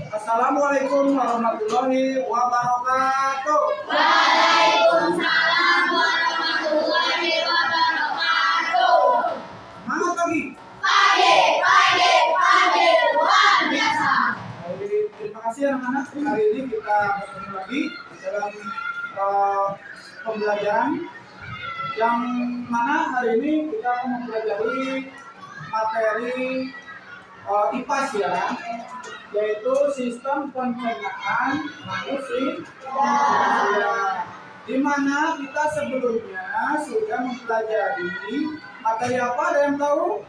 Assalamualaikum warahmatullahi wabarakatuh. Waalaikumsalam warahmatullahi wabarakatuh. Semangat pagi. Pagi, luar biasa. Terima kasih anak-anak. Hari ini kita bertemu lagi dalam pembelajaran yang mana hari ini kita mempelajari materi IPAS ya, yaitu sistem pencernaan manusia. Di mana kita sebelumnya sudah mempelajari materi apa? Ada yang tahu?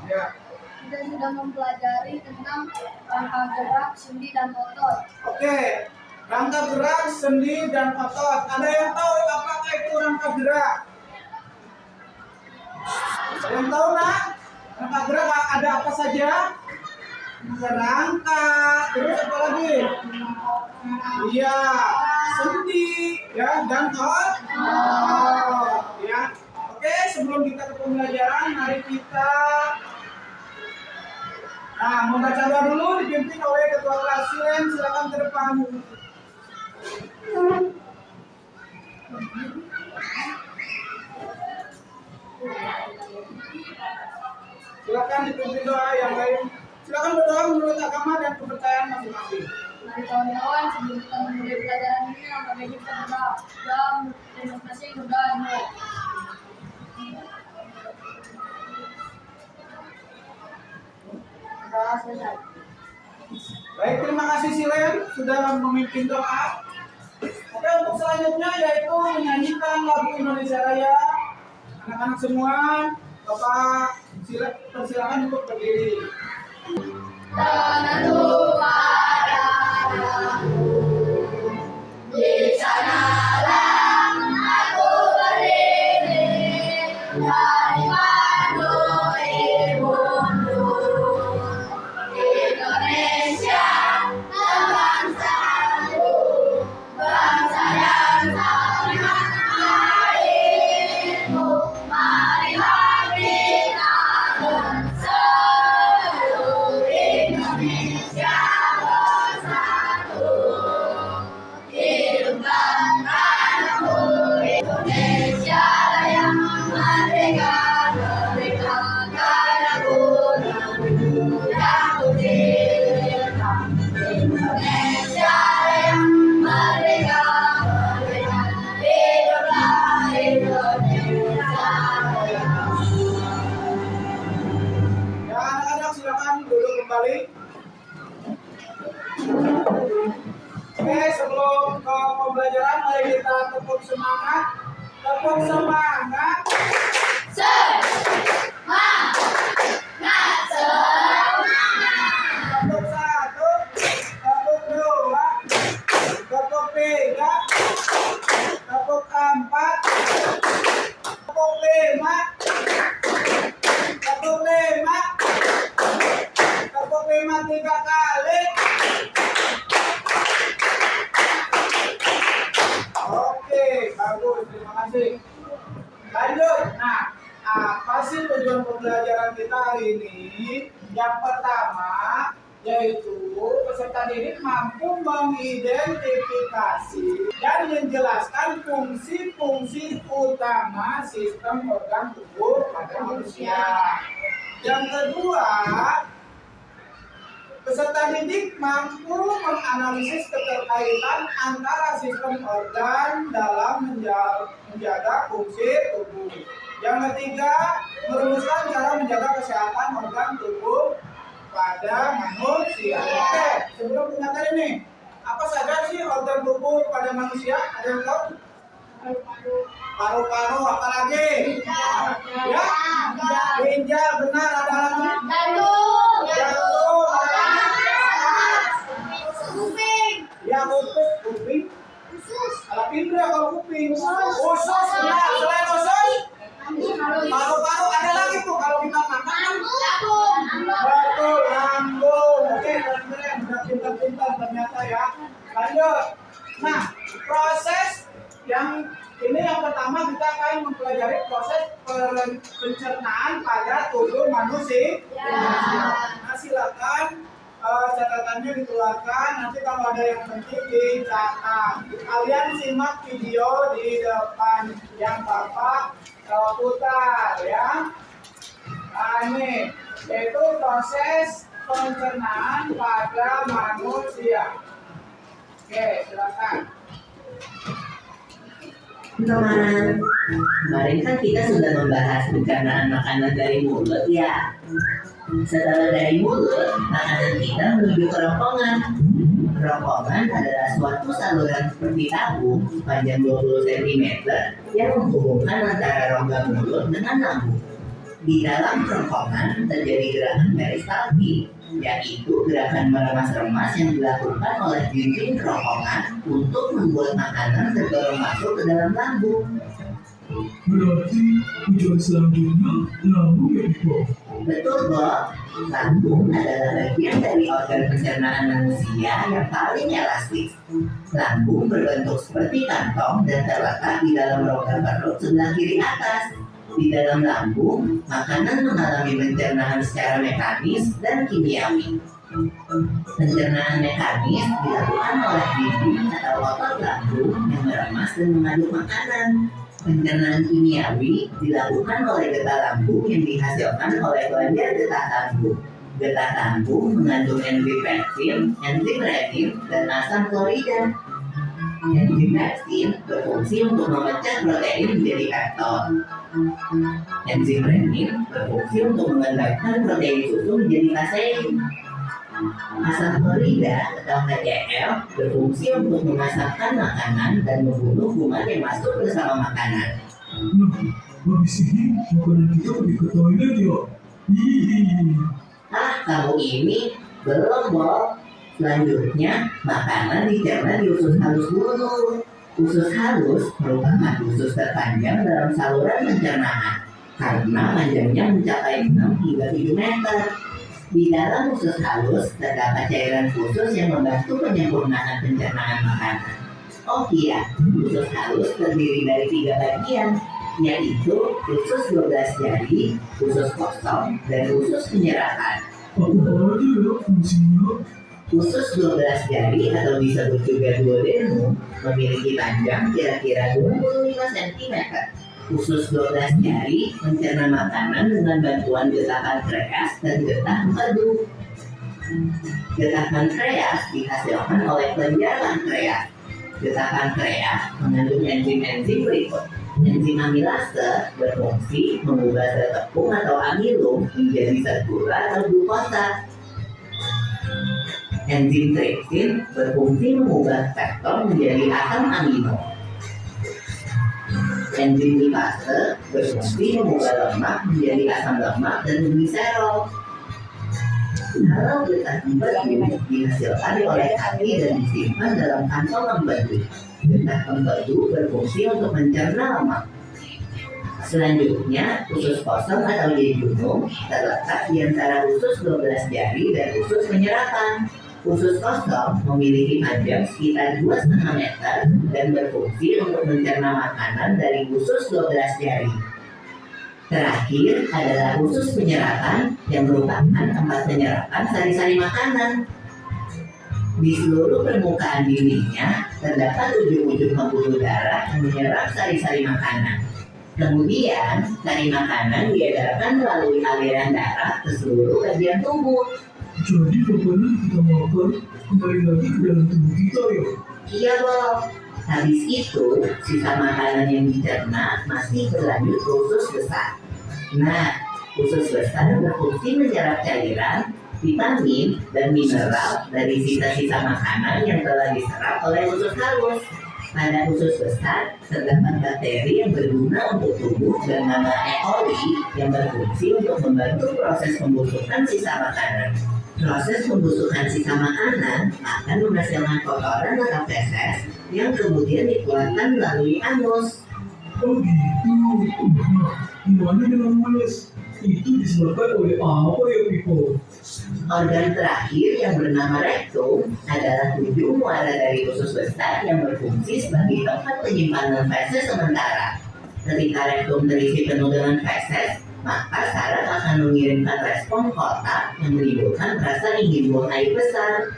Ya. Kita sudah mempelajari tentang rangka gerak, sendi, dan otot. Oke, rangka gerak, sendi, dan otot. Ada yang tahu apakah itu rangka gerak? Ada yang tahu nak? Rangka gerak ada apa saja? Rangka, terus apa lagi? Iya, sendi, ya, dan otot. Ya. Oke, sebelum kita ke pembelajaran, mari kita membaca doa dulu dipimpin oleh ketua kelas Silen. Silakan ke depan. Silakan dipimpin doa yang lain. Silakan berdoa menurut agama dan kepercayaan masing-masing. Mari kawan-kawan, sebelum kita memulai pelajaran ini, langkah baik kita berdoa. Dan terima kasih sudah selesai. Baik, terima kasih Silen sudah memimpin doa. Oke, untuk selanjutnya yaitu menyanyikan lagu Indonesia Raya. Anak-anak semua, Bapak persilakan untuk berdiri. Tentu padaku di sanalah aku berdiri dari padu ibundu Indonesia bangsaku, bangsa dan tanah airmu. Marilah kita seluruh Indonesia bersatu. Hiduplah tanahku Indonesia Raya, merdeka, merdeka tanahku, negeriku yang kucinta. Indonesia Raya, merdeka, merdeka, hiduplah Indonesia Raya. Ya, anak-anak silakan duduk kembali. Oke, sebelum ke pembelajaran, mari kita tepuk semangat. Tepuk semangat. Semangat, semangat. Tepuk satu, tepuk dua, tepuk tiga, tepuk empat, tepuk lima, tepuk lima, tepuk lima 3 kali. Oke, bagus, terima kasih. Lanjut. Nah, apa sih tujuan pembelajaran kita hari ini? Yang pertama, yaitu peserta didik mampu mengidentifikasi dan menjelaskan fungsi-fungsi utama sistem organ tubuh pada manusia. Yang kedua, peserta didik mampu menganalisis keterkaitan antara sistem organ dalam menjaga fungsi tubuh. Yang ketiga, merumuskan cara menjaga kesehatan organ tubuh pada manusia. Oke, sebelum materi ini, apa saja sih organ tubuh pada manusia? Ada yang tahu? Paru-paru, apa lagi? Ya, ginjal, benar. Ada lagi? Jantung, Jantung, ada kuping, ya, kuping. Kalau indra, kalau kuping. Usus, ya. Selain usus, paru-paru ada lagi tuh kalau kita makan. Betul, lambung. Oke, keren-keren. Udah pintar-pintar ternyata ya. Lanjut. Nah, proses yang ini yang pertama kita akan mempelajari proses pencernaan pada tubuh manusia. Nah, silakan catatan catatannya dikeluarkan. Nanti kalau ada yang penting dicatat. Kalian simak video di depan yang Bapak putar ya. Nah, ini yaitu proses pencernaan pada manusia. Oke, silakan. Teman, kemarin kan kita sudah membahas pencernaan makanan dari mulut ya. Setelah dari mulut, makanan kita menuju kerongkongan. Kerongkongan adalah suatu saluran seperti tabung sepanjang 20 cm yang menghubungkan antara rongga mulut dengan lambung. Di dalam kerongkongan terjadi gerakan peristaltik, yaitu gerakan meremas-remas yang dilakukan oleh dinding kerongkongan untuk membuat makanan tergolong masuk ke dalam lambung. Berarti tujuan selanjutnya lambung ya Bob? Betul, Bob. Lambung adalah bagian dari organ pencernaan manusia yang paling elastis. Lambung berbentuk seperti kantong dan terletak di dalam rongga perut sebelah kiri atas. Di dalam lambung, makanan mengalami pencernaan secara mekanis dan kimiawi. Pencernaan mekanis dilakukan oleh dinding atau otot lambung yang meremas dan mengaduk makanan. Pencernaan kimiawi dilakukan oleh getah lambung yang dihasilkan oleh kelenjar getah lambung. Getah lambung mengandung enzim pektin, enzim renin, dan asam klorida. Enzim pektin berfungsi untuk memecah protein menjadi peptid. Enzim renin berfungsi untuk mengembangkan protein susu menjadi kasein. Asam klorida atau HCl berfungsi untuk memasakkan makanan dan membunuh kuman yang masuk bersama makanan. Nah, habis ini makanan kita pergi ke toilet ya? Hihihi. Kamu ini belum, Bob. Selanjutnya, makanan dicerna di usus halus dulu. Usus halus merupakan usus terpanjang dalam saluran pencernaan karena panjangnya mencapai 6 hingga 7 meter. Di dalam usus halus terdapat cairan khusus yang membantu penyempurnaan pencernaan makanan. Oh iya, usus halus terdiri dari 3 bagian, yaitu usus 12 jari, usus kosong, dan usus penyerapan. Apa aja ya fungsinya? Usus 12 jari atau disebut juga duodenum memiliki panjang kira-kira 25 cm. Usus 12 jari mencerna makanan dengan bantuan getah pankreas dan getah empedu. Getah pankreas dihasilkan oleh kelenjar pankreas. Getah pankreas mengandung enzim-enzim berikut. Enzim amilase berfungsi mengubah zat tepung atau amilum menjadi zat gula atau glukosa. Enzim tripsin berfungsi mengubah peptid menjadi asam amino. Enzim lipase berfungsi mengubah lemak menjadi asam lemak dan gliserol. Kalau getah empedu dihasilkan oleh kaki dan disimpan dalam kantong empedu. Getah empedu berfungsi untuk mencerna lemak. Selanjutnya, usus kosong atau jejunum terletak di antara usus 12 jari dan usus penyerapan. Usus kosong memiliki panjang sekitar 2,5 meter dan berfungsi untuk mencerna makanan dari usus 12 jari. Terakhir adalah usus penyerapan yang merupakan tempat penyerapan sari-sari makanan. Di seluruh permukaan dindingnya terdapat ujung-ujung pembuluh darah yang menyerap sari-sari makanan. Kemudian, sari makanan diedarkan melalui aliran darah ke seluruh bagian tubuh. Jadi makanan kita makan kembali lagi ke dalam tubuh kita ya? Iya, Bob. Habis itu, sisa makanan yang dicerna masih berlanjut ke usus besar. Nah, usus besar berfungsi menyerap cairan, vitamin, dan mineral dari sisa-sisa makanan yang telah diserap oleh usus halus. Pada usus besar terdapat bakteri yang berguna untuk tubuh bernama E. coli yang berfungsi untuk membantu proses pembusukan sisa makanan. Proses pembusukan sisa makanan akan menghasilkan kotoran atau feses yang kemudian dikeluarkan melalui anus. Oh gitu. Nah, gimana dengan mules? Itu disebabkan oleh apa ya Pipo? Organ terakhir yang bernama rektum adalah ujung muara dari usus besar yang berfungsi sebagai tempat penyimpanan feses sementara. Ketika rektum terisi penuh dengan feses, maka saraf akan mengirimkan respon kotak yang menimbulkan rasa ingin buang air besar.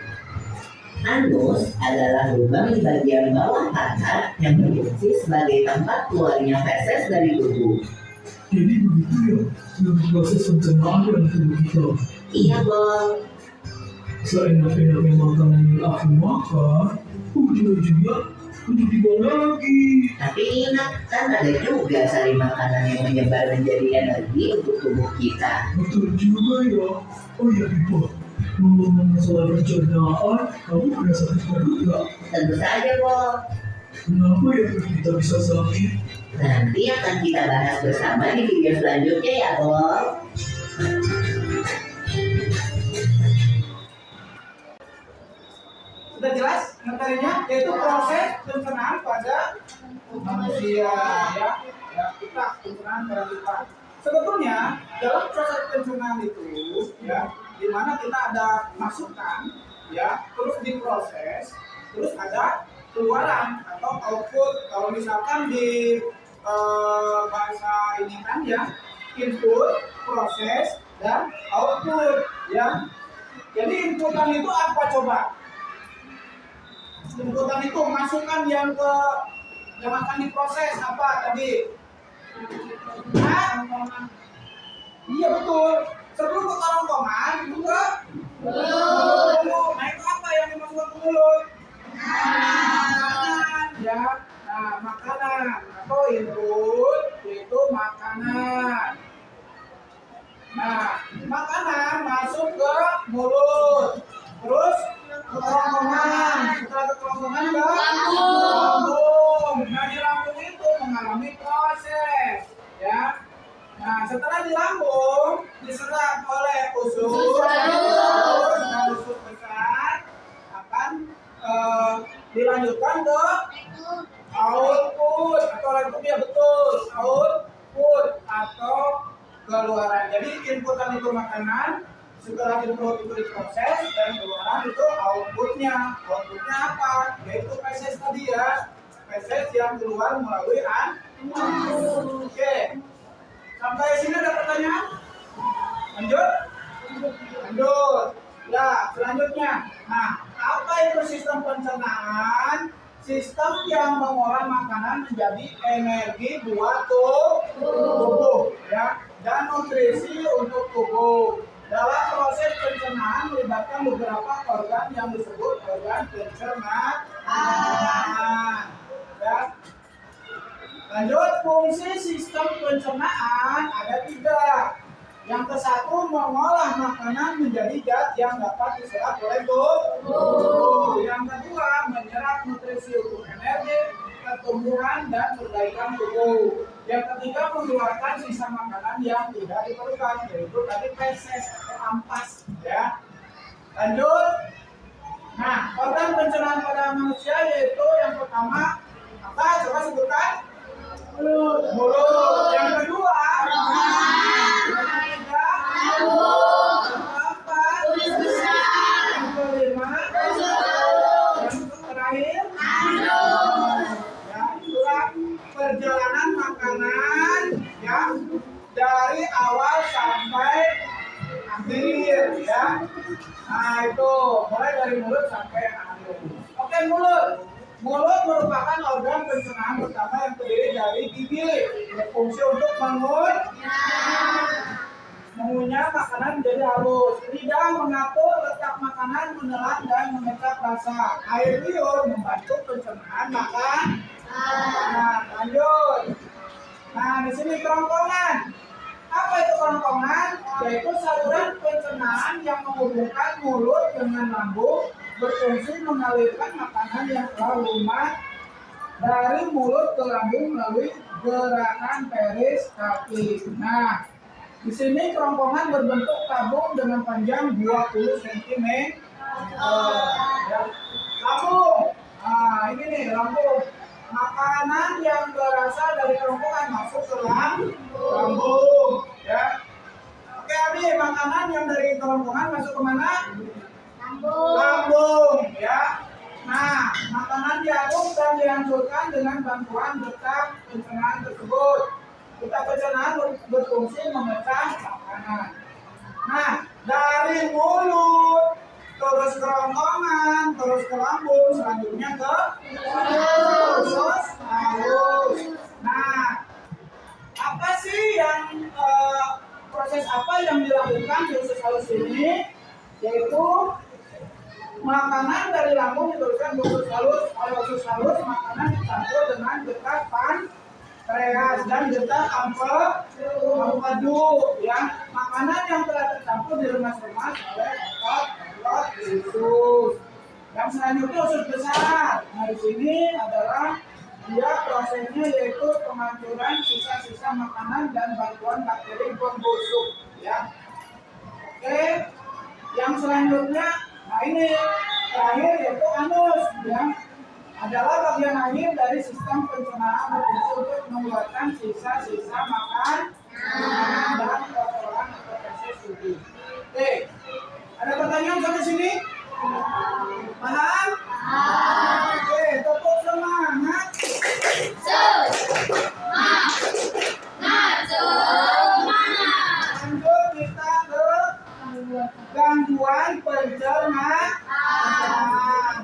Anus adalah lubang di bagian bawah paha yang berfungsi sebagai tempat keluarnya feses dari tubuh. Jadi begitu ya, dalam proses pencernaan dalam tubuh kita. Iya, Bol. Seenak-enaknya makanan yang aku makan, ujung-ujungnya untuk dibuang lagi. Tapi ingat, kan ada juga sari makanan yang menyebar menjadi energi untuk tubuh kita. Betul juga ya. Oh iya, Pipa. Ngomong soal pencernaan, kamu pernah sakit perut nggak? Tentu saja, Bol. Kenapa ya kita bisa sakit? Nanti akan kita bahas bersama di video selanjutnya ya, Bol. Sudah jelas materinya, yaitu proses pencernaan pada manusia ya, kita pencernaan pada kita. Sebetulnya dalam proses pencernaan itu ya, di mana kita ada masukan ya, terus diproses, terus ada keluaran atau output. Kalau misalkan di bahasa ini kan ya, input, proses, dan output ya. Jadi inputan itu apa coba? Inputan itu masukan yang akan diproses apa tadi? Hah? Iya betul. Sebelum ke kerongkongan itu ke mulut. Nah itu apa yang dimasukkan ke mulut? Makanan ya. Nah makanan atau input itu makanan. Nah makanan masuk ke mulut. Terus ke kerongkongan. Setelah ke kerongkongan ke lambung. Nah di lambung itu mengalami proses ya. Nah setelah di lambung diserap oleh usus besar akan dilanjutkan ke output atau outputnya betul output atau keluaran. Jadi inputan itu makanan, setelah input itu diproses dan keluaran itu outputnya. Outputnya apa? Yaitu feses tadi ya, feses yang keluar melalui anus. Oke. Sampai sini ada pertanyaan? Lanjut? Lanjut. Ya, selanjutnya. Nah, apa itu sistem pencernaan? Sistem yang mengolah makanan menjadi energi buat tubuh, ya, dan nutrisi untuk tubuh. Dalam proses pencernaan melibatkan beberapa organ yang disebut organ pencernaan. Ya. Lanjut, fungsi sistem pencernaan ada 3. Yang ke satu, mengolah makanan menjadi zat yang dapat diserap oleh tubuh. Yang kedua, menyerap nutrisi untuk energi, pertumbuhan, dan perbaikan tubuh. Yang ketiga, mengeluarkan sisa makanan yang tidak diperlukan, yaitu tadi feses atau ampas. Ya. Lanjut. Nah, organ pencernaan pada manusia yaitu yang pertama, apa? Coba sebutkan. Mulut. Yang kedua, perjalanan makanan ya dari awal sampai akhir ya. Nah itu mulai dari mulut sampai akhir. Oke, mulut. Mulut merupakan organ pencernaan pertama yang terdiri dari gigi, berfungsi untuk mengunyah makanan menjadi halus. Lidah mengatur letak makanan, menelan dan mengecap rasa. Air liur membantu pencernaan makanan. Nah, lanjut. Nah, di sini kerongkongan. Apa itu kerongkongan? Yaitu saluran pencernaan yang menghubungkan mulut dengan lambung, berfungsi mengalirkan makanan yang telah lumat dari mulut ke lambung melalui gerakan peristaltik. Nah, di sini kerongkongan berbentuk tabung dengan panjang 20 cm. Ya. Lambung. Nah, ini nih lambung. Makanan yang berasal dari kerongkongan masuk ke lambung, ya. Oke, Abi, makanan yang dari kerongkongan masuk ke mana? Lambung, ya. Nah, makanan diaduk dan dihancurkan dengan bantuan detak pencernaan tersebut. Detak pencernaan berfungsi memecah makanan. Nah, dari mulut, terus kerongkongan, terus ke lambung, selanjutnya ke usus halus. Nah, apa sih yang proses apa yang dilakukan di usus halus ini? Yaitu makanan dari lambung diteruskan ke usus halus. Oleh usus halus, makanan dicampur dengan getah pankreas dan getah empedu. Ya, makanan yang telah tercampur diremas-remas oleh otot usus. Yang selanjutnya usus besar. Nah, di sini adalah dia prosesnya yaitu penghancuran sisa-sisa makanan dan bantuan bakteri pembusuk. Ya, oke. Yang selanjutnya, nah ini terakhir yaitu anus. Ya, adalah bagian akhir dari sistem pencernaan berfungsi untuk mengeluarkan sisa-sisa makanan dan kotoran atau feses tubuh. Oke, ada pertanyaan sampai sini? Paham? Oke, tepuk semangat. Lanjut kita ke gangguan pencernaan.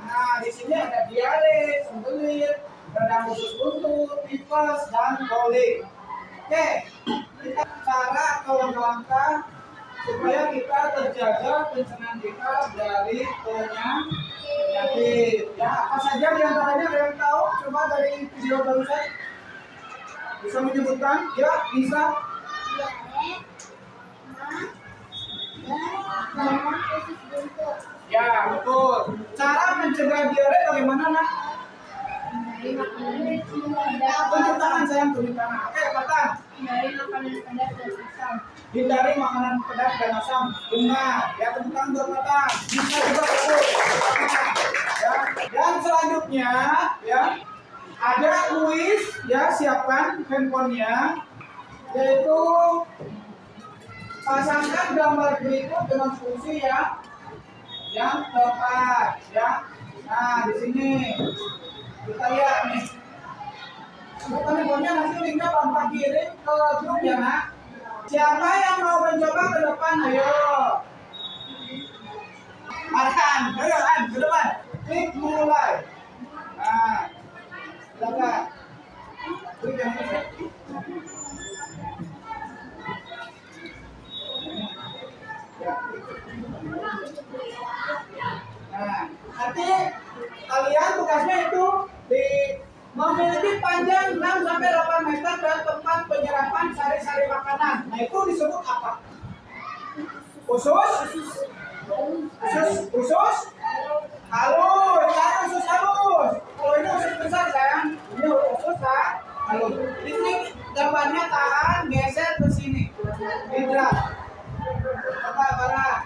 Nah, di sini ada diare, sembelit, radang usus buntu, tipes, dan kolik. Oke, kita cara atau langkah supaya kita terjaga pencernaan kita dari penyakit. Ya, apa saja diantaranya ada yang tahu? Coba dari video barusan bisa menyebutkan? Ya, bisa. Ya, betul. Cara mencegah diare bagaimana, Nak? Tunjuk tangan sayang, tunjuk tangan. Oke, kata. Hindari makanan pedas dan asam. Benar. Ya, tunjuk tangan buat mata. Bisa juga betul. Ya. Dan selanjutnya, ya, ada kuis. Ya, siapkan handphonenya. Yaitu pasangkan gambar berikut dengan fungsi yang tepat, ya. Nah, di sini kita lihat nih. Bukan handphonenya, nanti linknya Bapak kirim ke grup ya, Nak. Siapa yang mau mencoba ke depan? Ayo. Arhan, ayo An, ke depan. Klik mulai. Nah, silakan. Klik yang ini. Nah, nanti kalian tugasnya itu memiliki panjang 6-8 meter dan tempat penyerapan sari-sari makanan. Nah, itu disebut apa? Usus halus. Kan usus halus. Kalau ini usus besar kan, ini usus halus. Ini gambarnya tahan, geser ke sini. Hidrat. Nah,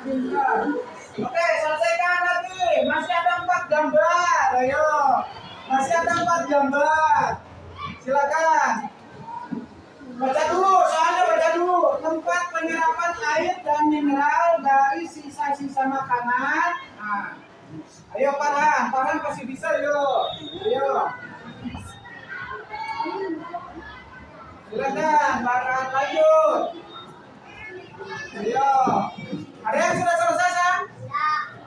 pintar. Oke, selesaikan lagi. Masih ada 4 gambar. Ayo. Masih ada 4 gambar. Silakan. Baca dulu, soalnya baca dulu. Tempat penyerapan air dan mineral dari sisa-sisa makanan. Nah. Ayo Farhan pasti bisa, yuk. Ayo. Silakan, Farhan lanjut. Ayo. Ada yang sudah selesai, Sang?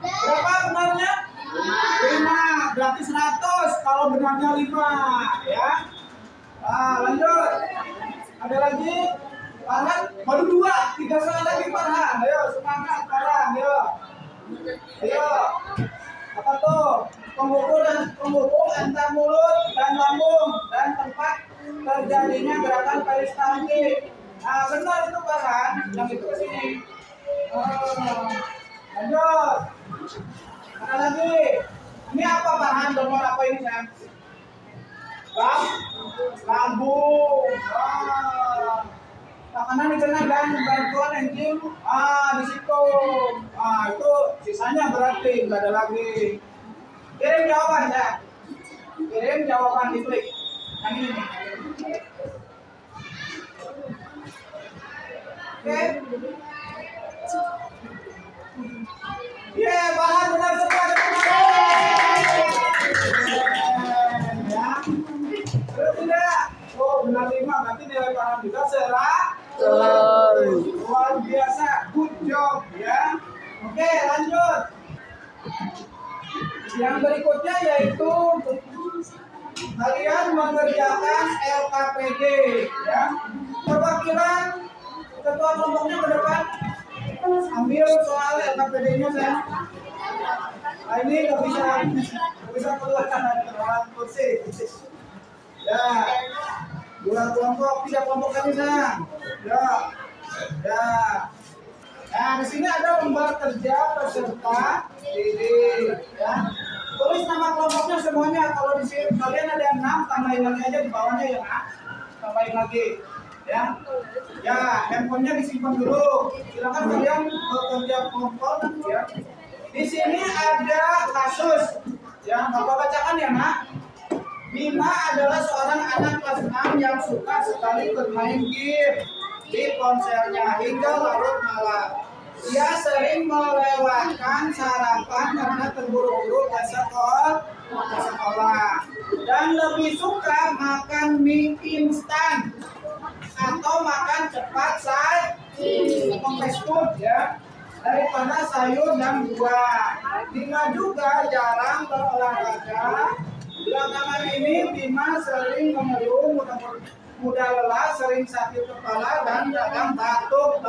Berapa benarnya? 5. Berarti 100 kalau benarnya 5, ya. Nah, lanjut. Ada lagi? Farhan, baru 2, 3 soal lagi Farhan. Ayo, semangat Farhan, ayo. Ayo. Apa tuh? Penghubung antar mulut dan lambung dan tempat terjadinya gerakan peristaltik. Nah, benar itu Farhan, yang itu ke sini. Lanjut. Ada lagi. Ini apa Farhan? Nomor apa ini, Sam? Lambung. Makanan dicerna dan bantuan enzim. Di situ. Itu sisanya berarti nggak ada lagi. Kirim jawaban, Sam. Kirim jawaban di klik. Yang ini nih. Oke. Farhan benar semua. Ya. Terus tidak? Oh, benar 5. Berarti nilai Farhan juga 100. Luar biasa. Good Yang berikutnya yaitu kalian mengerjakan LKPD ya. Perwakilan ketua kelompoknya ke depan. Ambil soal LKPD-nya saya. Nah, ini nggak bisa keluar kursi. Ya, 2 kelompok, 3 kelompok kali saya. Ya, ya. Nah, di sini ada lembar kerja peserta didik. Ya. Tulis nama kelompoknya semuanya. Kalau di sini kalian ada yang 6, tambahin lagi aja di bawahnya ya, Nak. Tambahin lagi. Ya, ya, handphonenya disimpan dulu. Silakan kalian bekerja kelompok. Ya. Di sini ada kasus. Ya, Bapak bacakan ya, Nak. Bima adalah seorang anak kelas 6 yang suka sekali bermain game di ponselnya hingga larut malam. Ia sering melewatkan sarapan karena terburu-buru ke sekolah dan lebih suka makan mie instan atau makan cepat fast food ya daripada sayur dan buah. Bima juga jarang berolahraga. Belakangan ini Bima sering mengeluh, mudah lelah, sering sakit kepala dan kadang batuk.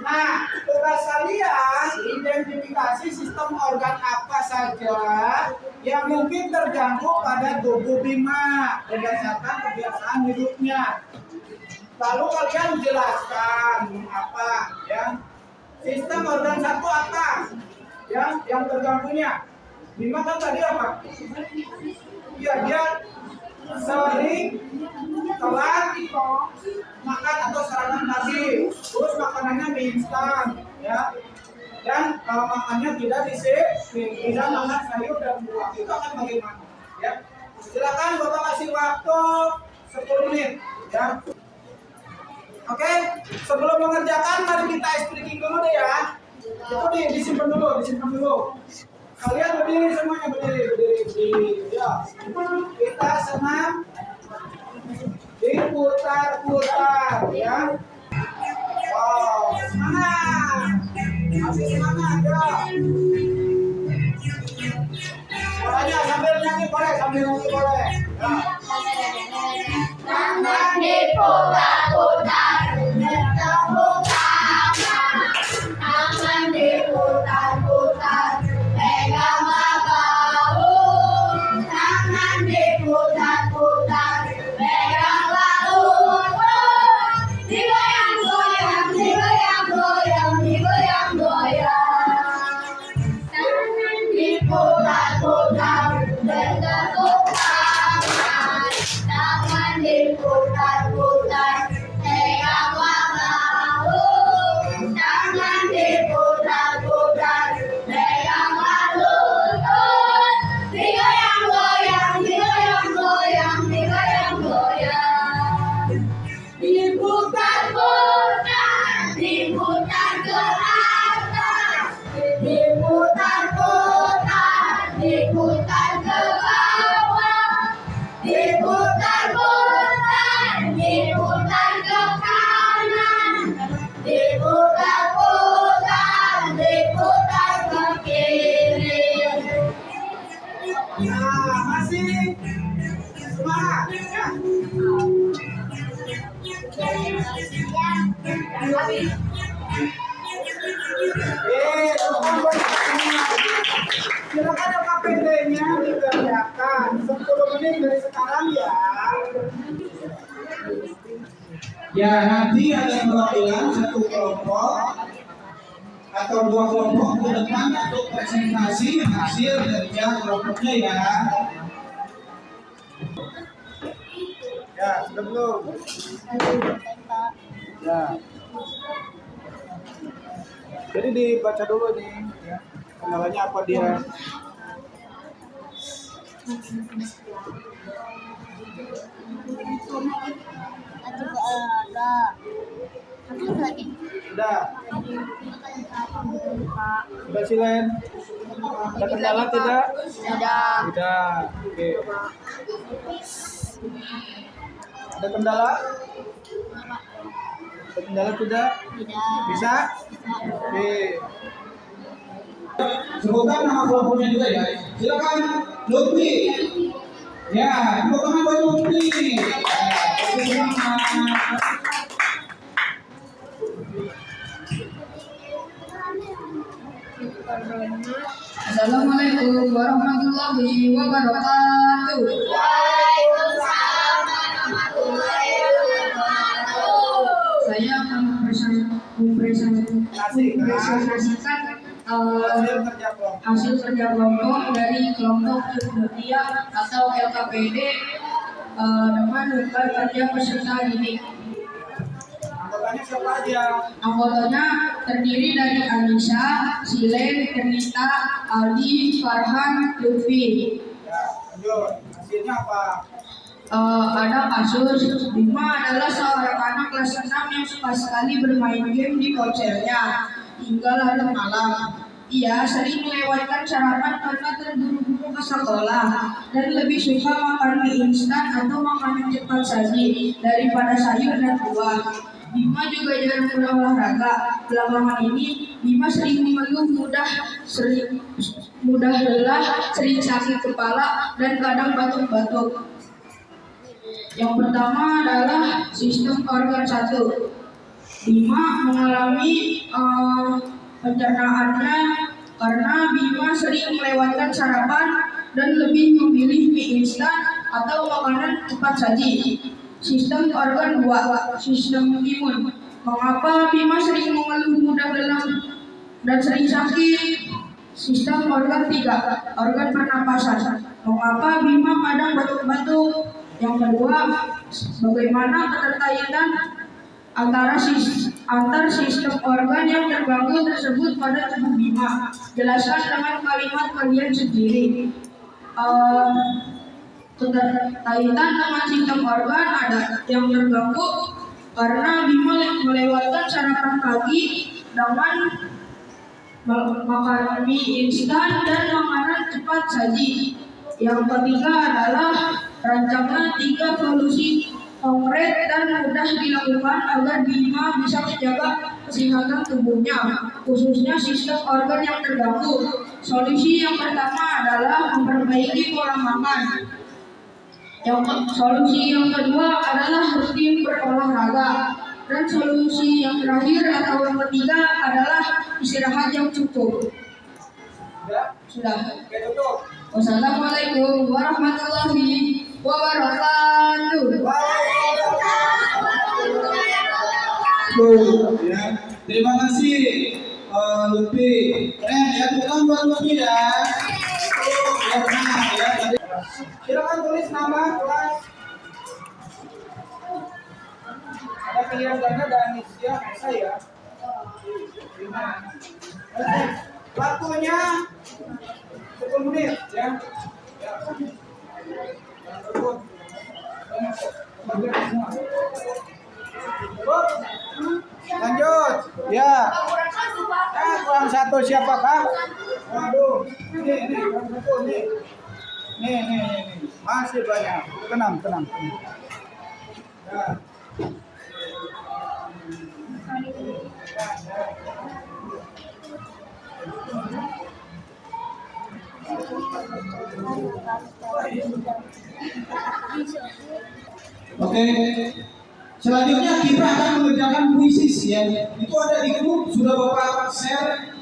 Nah, tugas kalian identifikasi sistem organ apa saja yang mungkin terganggu pada tubuh Bima berdasarkan kebiasaan hidupnya. Lalu kalian jelaskan apa ya. Sistem organ satu apa yang terganggunya. Bima kan tadi apa? Iya, dia sering telat makan atau sarapan pagi, terus makanannya mie instan, ya. Dan kalau makannya tidak tidak makan sayur dan buah, itu akan bagaimana? Ya, silakan Bapak kasih waktu 10 menit, ya. Oke, sebelum mengerjakan mari kita speaking dulu deh ya. Itu disimpan dulu. Kalian berdiri semuanya, berdiri. Ya. Kita senam diputar-putar ya. Wow, semangat. Masih semangat ya. Suaranya sambil nyanyi boleh. Ya. Tangan diputar-putar, tepuk tangan. Tangan diputar-putar, pegang bahu. Tangan diputar-putar, pegang bahu. Digoyang-goyang, digoyang-goyang, digoyang-goyang. Tangan diputar-putar, bertepuk tangan. Tangan diputar-putar, pegang bahu. Tangan diputar-putar, pegang bahu. Digoyang-goyang, digoyang-goyang, digoyang-goyang. Diputar-putar, diputar ke atas. Diputar-putar, diputar ke bawah. Diputar-putar, diputar ke kanan. Diputar-putar, diputar ke kiri. Nah, masih semangat ya. Teman-teman, silakan LKPD-nya dikerjakan 10 menit dari sekarang ya. Ya, nanti ada perwakilan 1 kelompok atau 2 kelompok ke depan untuk presentasi hasil kerja kelompoknya ya. Ya, sudah belum? Ya. Jadi dibaca dulu nih, ya. Kendalanya apa dia? Sudah. Sudah Silen? Ada kendala tidak? Tidak. Oke. Ada kendala? Ada kendala tidak? Bisa? Oke. Sebutkan nama kelompoknya juga ya. Silakan Lutfi. Ya, tepuk tangan buat Lutfi. Assalamualaikum warahmatullahi wabarakatuh. Waalaikumsalam warahmatullahi wabarakatuh. Saya akan mempresentasikan hasil kerja kelompok dari kelompok Muhammadiyah atau LKPD dengan beban kerja peserta didik. Anggotanya siapa aja? Anggotanya terdiri dari Anissa, Silen, Ernita, Aldi, Farhan, Lutfi. Ya, lanjut. Hasilnya apa? Ada kasus Bima adalah seorang anak kelas 6 yang suka sekali bermain game di ponselnya hingga larut malam. Ia sering melewatkan sarapan karena terburu-buru ke sekolah dan lebih suka makan mie instan atau makanan cepat saji daripada sayur dan buah. Bima juga jarang berolahraga. Belakangan ini Bima sering mengeluh mudah lelah, sering sakit kepala dan kadang batuk-batuk. Yang pertama adalah sistem organ 1. Bima mengalami pencernaannya karena Bima sering melewatkan sarapan dan lebih memilih mie instan atau makanan cepat saji. Sistem organ 2, sistem imun. Mengapa Bima sering mengeluh mudah lelah dan sering sakit? Sistem organ 3, organ pernapasan. Mengapa Bima kadang batuk-batuk? Yang kedua, bagaimana keterkaitan antar sistem organ yang terganggu tersebut pada tubuh Bima? Jelaskan dengan kalimat kalian sendiri. Keterkaitan dengan sistem organ ada yang terganggu karena Bima melewatkan sarapan pagi dengan makan mie instan dan makanan cepat saji. Yang ketiga adalah rancangan 3 solusi konkret dan mudah dilakukan agar Bima bisa menjaga kesehatan tubuhnya, khususnya sistem organ yang terganggu. Solusi yang pertama adalah memperbaiki pola makan. Solusi yang kedua adalah rutin berolahraga. Dan solusi yang terakhir atau yang ketiga adalah istirahat yang cukup. Sudah. Oke, tutup. Wassalamualaikum warahmatullahi wabarakatuh. Ya, terima kasih Lutfi. Ya, bukan buat Lutfi ya. Ya benar ya. Silakan tulis nama kelas. Ada pilihan ganda dan Indonesia saya. Oke, waktunya 10 menit ya. Lanjut ya. Kurang satu siapakah? Waduh, ini kurang satu nih. Nih. Masih banyak. Tenang. Ya. Oke, selanjutnya kita akan mengerjakan puisis ya. Itu ada di grup, sudah Bapak share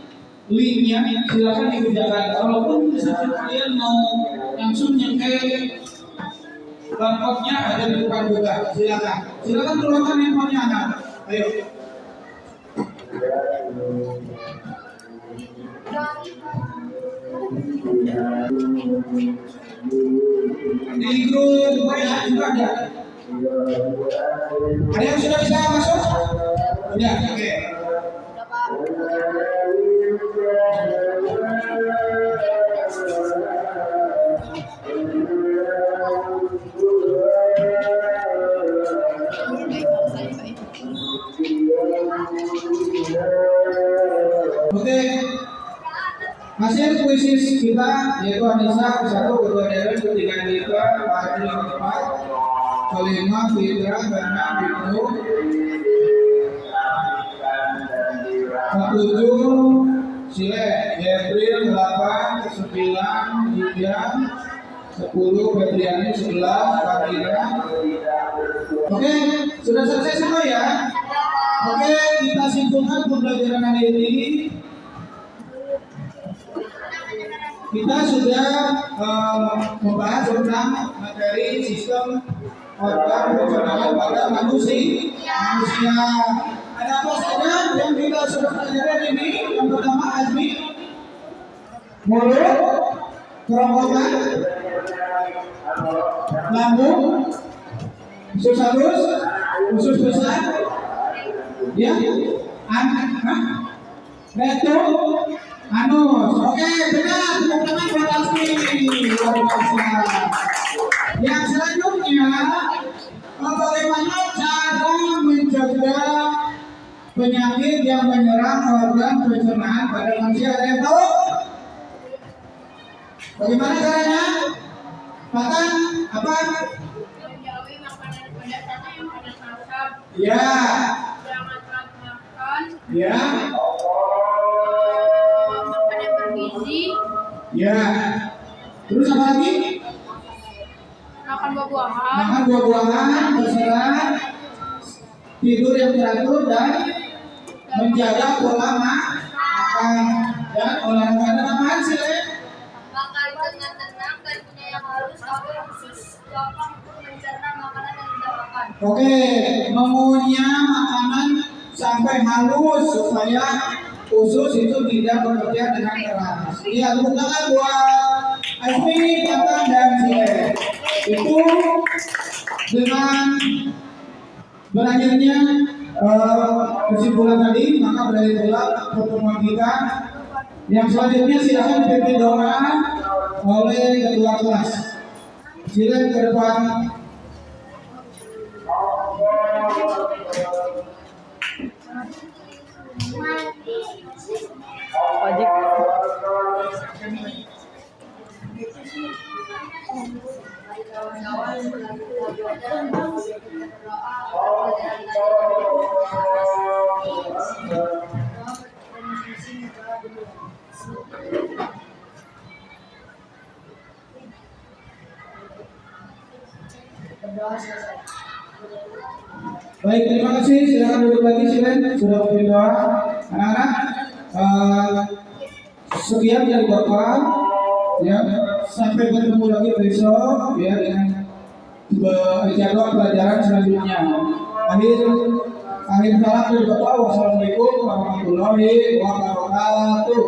linknya. Silakan dikerjakan. Walaupun misalnya kalian mau langsung nyengke barcode-nya ada di depan juga. Silakan keluarkan handphone-nya anak. Ayo. Di grup WA juga ada. Ada yang sudah bisa masuk? Udah, oke. Oke. Hasil puisi kita yaitu Anissa 1, kedua Darren, ketiga Dika, Fadli 4, kelima Fitra, keenam Ibnu, 7 Sile, April 8, 9, Dian 10, Febriani 11, Fadira. Oke, sudah selesai semua ya? Oke, kita simpulkan pembelajaran hari ini. Kita sudah membahas tentang materi sistem organ pencernaan pada manusia. Ada apa saja yang kita sudah pelajari ini? Yang pertama, Azmi, mulut, kerongkongan, lambung, usus halus, usus besar, ya, retum, anus. Oke, benar. Tepuk tangan buat Azmi. Luar biasa. Yang selanjutnya, bagaimana cara mencegah penyakit yang menyerang organ pencernaan pada manusia? Ada yang tahu? Bagaimana caranya? Makan apa? Menjauhi makanan pedas atau yang panas-panas. Ya, Jangan telat makan. ya, Makan yang bergizi. ya. Terus apa lagi? Makan buah-buahan. Makan buah-buahan, berserat, tidur yang teratur dan menjaga pola makan dan olahraga. Dan apaan sih? Makan dengan tenang dan punya yang halus agar usus gampang mencerna makanan yang kita makan. Oke, mengunyah makanan sampai halus supaya usus itu tidak bekerja dengan keras. Iya, tepuk tangan buat Azmi, Tatang, dan Sile. Itu dengan berakhirnya kesimpulan tadi, maka berakhirlah pertemuan kita. Yang selanjutnya silakan dipimpin doa oleh ketua kelas. Silakan ke depan. Baik, terima kasih. Silakan duduk lagi, silakan. Sudah memimpin doa, anak-anak. Sekian dari Bapak. Ya, sampai bertemu lagi besok ya dengan jadwal pelajaran selanjutnya. Akhir salam dari Bapak. Wassalamualaikum warahmatullahi wabarakatuh.